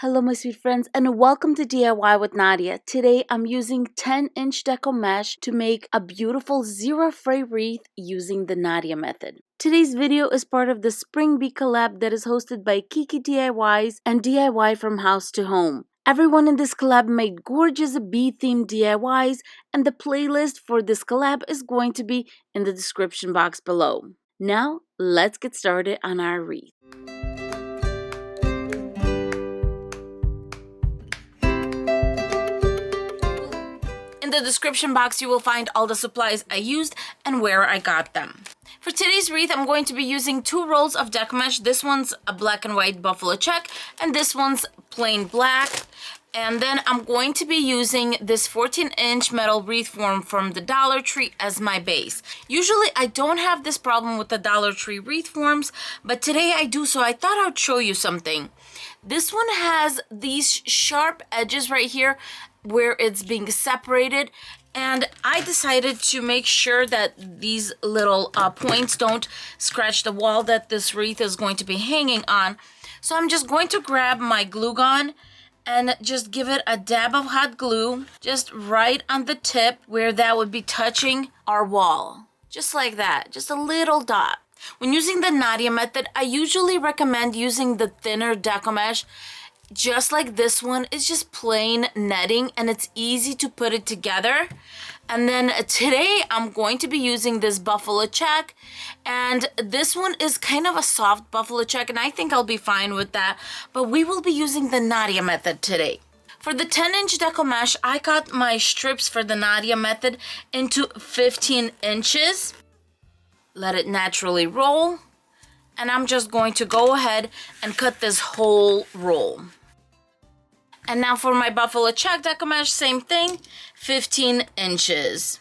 Hello my sweet friends and welcome to DIY with Nadia. Today I'm using 10-inch deco mesh to make a beautiful zero fray wreath using the Nadia method. Today's video is part of the Spring Bee collab that is hosted by Kiki DIYs and DIY from House to Home. Everyone in this collab made gorgeous bee-themed DIYs and the playlist for this collab is going to be in the description box below. Now let's get started on our wreath. In the description box, you will find all the supplies I used and where I got them. For today's wreath, I'm going to be using 2 rolls of deco mesh. This one's a black and white buffalo check, and this one's plain black. And then I'm going to be using this 14-inch metal wreath form from the Dollar Tree as my base. Usually, I don't have this problem with the Dollar Tree wreath forms, but today I do, so I thought I'd show you something. This one has these sharp edges right here where it's being separated, and I decided to make sure that these little points don't scratch the wall that this wreath is going to be hanging on. So I'm just going to grab my glue gun and just give it a dab of hot glue just right on the tip where that would be touching our wall. Just like that, just a little dot. When using the Nadia method, I usually recommend using the thinner deco mesh. Just like this one, it's just plain netting and it's easy to put it together. And then today I'm going to be using this buffalo check, and this one is kind of a soft buffalo check and I think I'll be fine with that, but we will be using the Nadia method today. For the 10-inch deco mesh, I cut my strips for the Nadia method into 15 inches. Let it naturally roll, and I'm just going to go ahead and cut this whole roll. And now for my buffalo check deco mesh, same thing, 15 inches.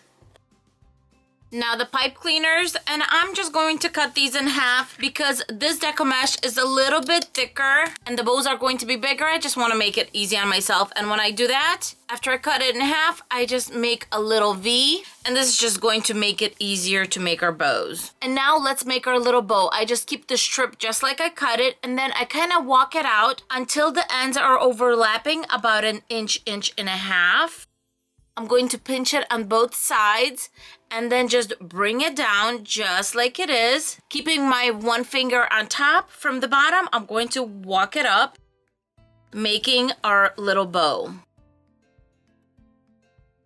Now the pipe cleaners, and I'm just going to cut these in half because this deco mesh is a little bit thicker and the bows are going to be bigger. I just want to make it easy on myself, and when I do that, after I cut it in half, I just make a little V, and this is just going to make it easier to make our bows. And now let's make our little bow. I just keep the strip just like I cut it, and then I kind of walk it out until the ends are overlapping about an inch and a half. I'm going to pinch it on both sides and then just bring it down just like it is. Keeping my one finger on top from the bottom, I'm going to walk it up, making our little bow.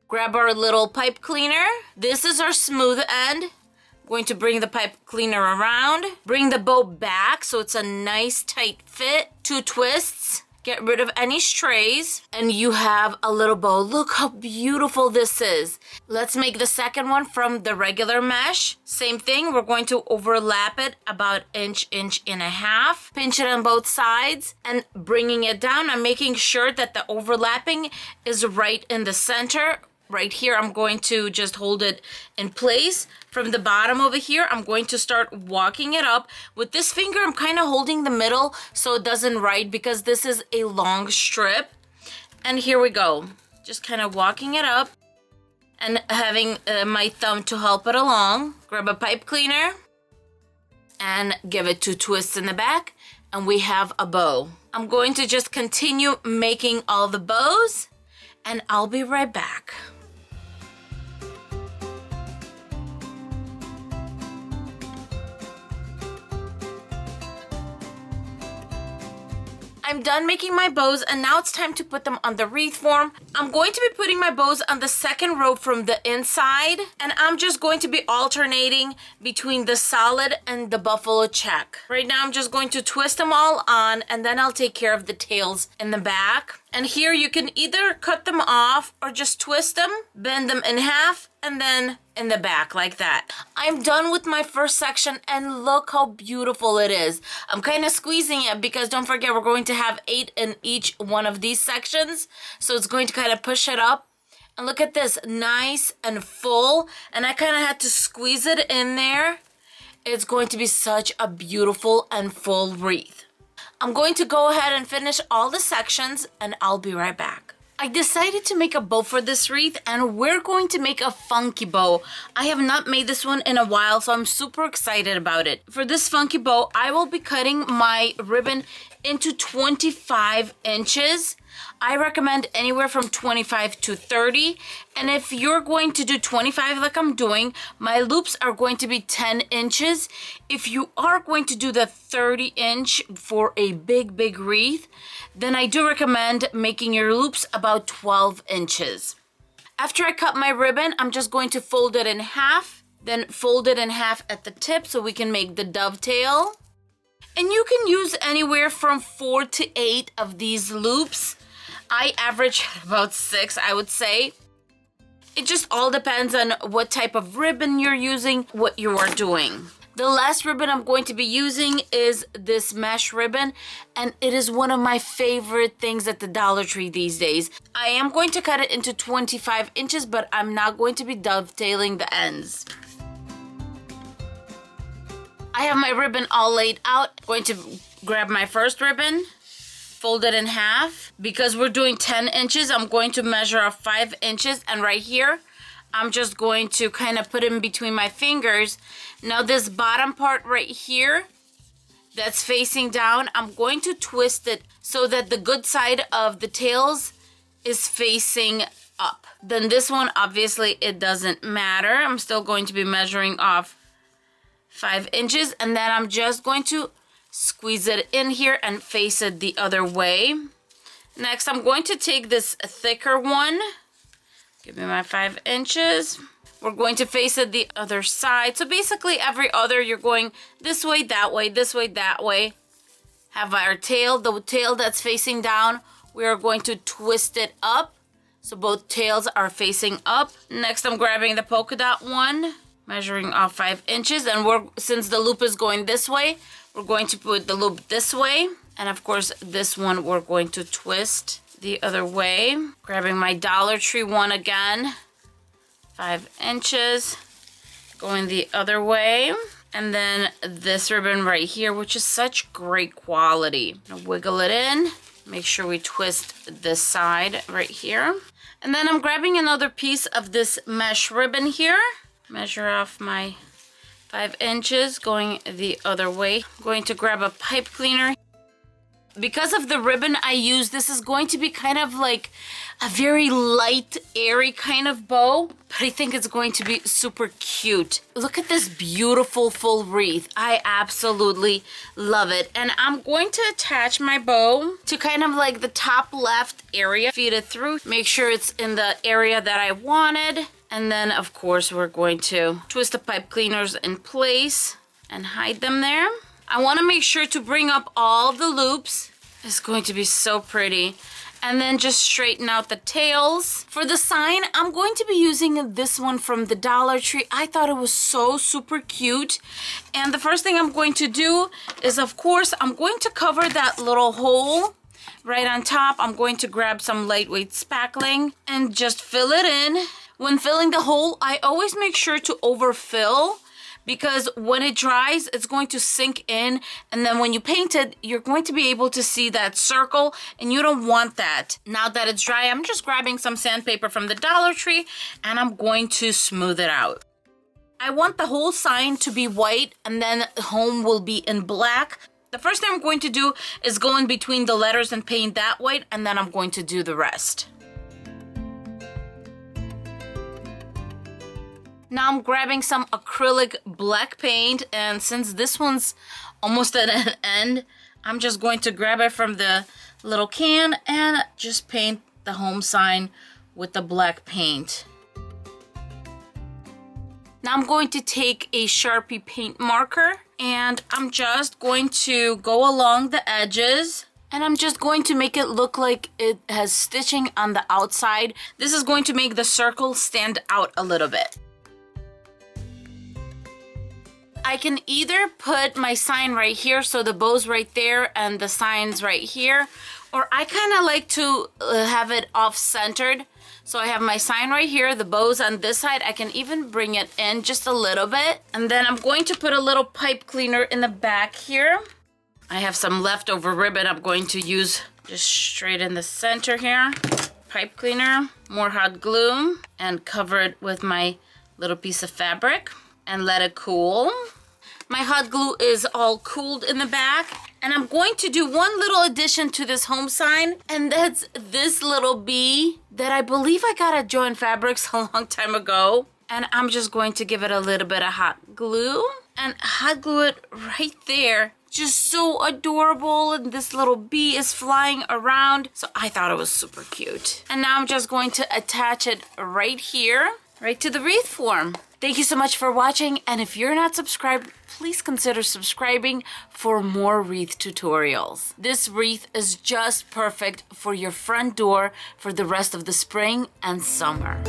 Grab our little pipe cleaner. This is our smooth end. I'm going to bring the pipe cleaner around. Bring the bow back so it's a nice tight fit. 2 twists. Get rid of any strays, and you have a little bow. Look how beautiful this is. Let's make the second one from the regular mesh. Same thing, we're going to overlap it about inch and a half. Pinch it on both sides and bringing it down. I'm making sure that the overlapping is right in the center. Right here, I'm going to just hold it in place. From the bottom over here, I'm going to start walking it up. With this finger, I'm kind of holding the middle so it doesn't ride because this is a long strip. And here we go. Just kind of walking it up and having my thumb to help it along. Grab a pipe cleaner and give it 2 twists in the back, and we have a bow. I'm going to just continue making all the bows, and I'll be right back. I'm done making my bows, and now it's time to put them on the wreath form. I'm going to be putting my bows on the second row from the inside, and I'm just going to be alternating between the solid and the buffalo check. Right now I'm just going to twist them all on, and then I'll take care of the tails in the back. And here you can either cut them off or just twist them, bend them in half, and then in the back like that. I'm done with my first section, and look how beautiful it is. I'm kind of squeezing it because don't forget we're going to have 8 in each one of these sections, so it's going to kind of push it up. And look at this, nice and full, and I kind of had to squeeze it in there. It's going to be such a beautiful and full wreath. I'm going to go ahead and finish all the sections, and I'll be right back. I decided to make a bow for this wreath, and we're going to make a funky bow. I have not made this one in a while, so I'm super excited about it. For this funky bow, I will be cutting my ribbon into 25 inches. I recommend anywhere from 25 to 30. And if you're going to do 25 like I'm doing, my loops are going to be 10 inches. If you are going to do the 30 inch for a big wreath, then I do recommend making your loops about 12 inches. After I cut my ribbon, I'm just going to fold it in half, then fold it in half at the tip so we can make the dovetail. And you can use anywhere from 4 to 8 of these loops. I average about 6, I would say. It just all depends on what type of ribbon you're using, what you are doing. The last ribbon I'm going to be using is this mesh ribbon, and it is one of my favorite things at the Dollar Tree these days. I am going to cut it into 25 inches, but I'm not going to be dovetailing the ends. I have my ribbon all laid out. I'm going to grab my first ribbon, fold it in half. Because we're doing 10 inches, I'm going to measure off 5 inches, and right here, I'm just going to kind of put it in between my fingers. Now this bottom part right here that's facing down, I'm going to twist it so that the good side of the tails is facing up. Then this one, obviously, it doesn't matter. I'm still going to be measuring off 5 inches, and then I'm just going to squeeze it in here and face it the other way. Next, I'm going to take this thicker one. Give me my 5 inches. We're going to face it the other side. So basically every other, you're going this way, that way, this way, that way. Have our tail, the tail that's facing down, we are going to twist it up. So both tails are facing up. Next, I'm grabbing the polka dot one, measuring off 5 inches. And since the loop is going this way, we're going to put the loop this way. And of course, this one we're going to twist the other way. Grabbing my Dollar Tree one again, 5 inches, going the other way. And then this ribbon right here, which is such great quality. Wiggle it in, make sure we twist this side right here. And then I'm grabbing another piece of this mesh ribbon here. Measure off my 5 inches, going the other way. I'm going to grab a pipe cleaner. Because of the ribbon I use, this is going to be kind of like a very light, airy kind of bow, but I think it's going to be super cute. Look at this beautiful full wreath. I absolutely love it. And I'm going to attach my bow to kind of like the top left area. Feed it through, make sure it's in the area that I wanted. And then, of course, we're going to twist the pipe cleaners in place and hide them there. I want to make sure to bring up all the loops. It's going to be so pretty. And then just straighten out the tails. For the sign, I'm going to be using this one from the Dollar Tree. I thought it was so super cute. And the first thing I'm going to do is, of course, I'm going to cover that little hole right on top. I'm going to grab some lightweight spackling and just fill it in. When filling the hole, I always make sure to overfill, because when it dries, it's going to sink in, and then when you paint it, you're going to be able to see that circle, and you don't want that. Now that it's dry, I'm just grabbing some sandpaper from the Dollar Tree, and I'm going to smooth it out. I want the whole sign to be white, and then home will be in black. The first thing I'm going to do is go in between the letters and paint that white, and then I'm going to do the rest. Now I'm grabbing some acrylic black paint, and since this one's almost at an end, I'm just going to grab it from the little can and just paint the home sign with the black paint. Now I'm going to take a Sharpie paint marker, and I'm just going to go along the edges, and I'm just going to make it look like it has stitching on the outside. This is going to make the circle stand out a little bit. I can either put my sign right here, so the bow's right there and the sign's right here, or I kind of like to have it off-centered. So I have my sign right here, the bow's on this side. I can even bring it in just a little bit. And then I'm going to put a little pipe cleaner in the back here. I have some leftover ribbon I'm going to use just straight in the center here. Pipe cleaner, more hot glue, and cover it with my little piece of fabric and let it cool. My hot glue is all cooled in the back, And I'm going to do one little addition to this home sign, and that's this little bee that I believe I got at Joann Fabrics a long time ago. And I'm just going to give it a little bit of hot glue and hot glue it right there. Just so adorable, and this little bee is flying around. So I thought it was super cute. And now I'm just going to attach it right here, right to the wreath form. Thank you so much for watching, and if you're not subscribed, please consider subscribing for more wreath tutorials. This wreath is just perfect for your front door for the rest of the spring and summer.